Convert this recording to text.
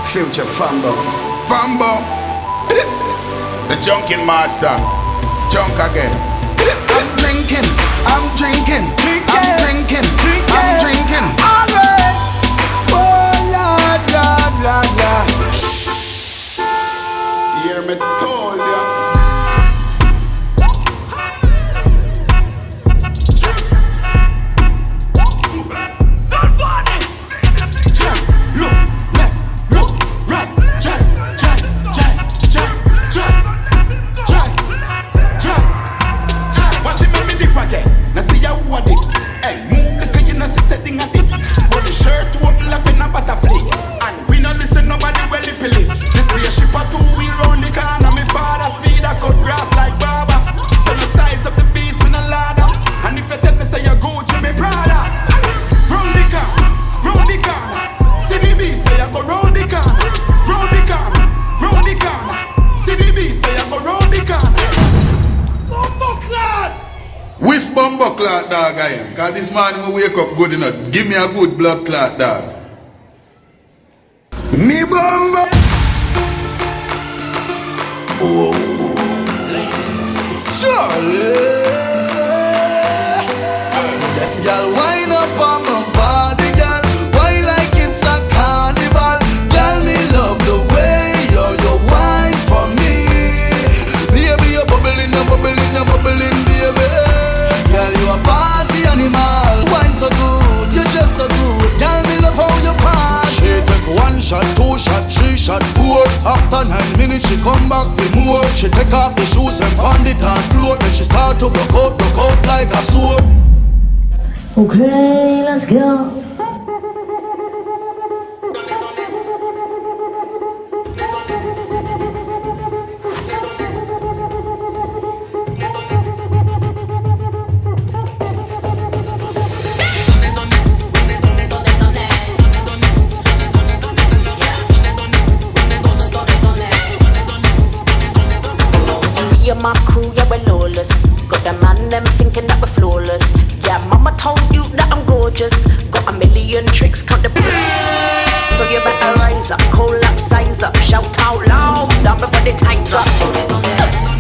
Future Fambo. Fambo. The junkin' master. Junk again. I'm drinking, I'm drinking, I'm drinking, I'm drinking. Alright. Oh Lord, Lord, Lord, Lord. Hear me told ya. Which bumbo clot dog I am? Cause this morning I wake up good enough. Give me a good blood clot dog. Me bumbo. Oh, Charlie. Y'all wind up on my body, girl. Why like it's a carnival? Girl, me love the way you wine for me. Baby, you're bubbling, you're bubbling, you're bubbling, baby. Girl, you a party animal. Wine so good, you just so good. Girl, me love how you party. She take 1 shot, 2 shot, 3 shot, 4. After 9 minutes, she come back for more. She take off the shoes and pound the dance floor. Then she start to broke out like a sword. Okay, let's go. Me and my crew, yeah, we're lawless. Got the man, them thinking that we're flawless. Yeah, mama told you that I'm gorgeous. Got a million tricks, count the bricks. So you better rise up, call up, size up, shout out loud, down before the time's up.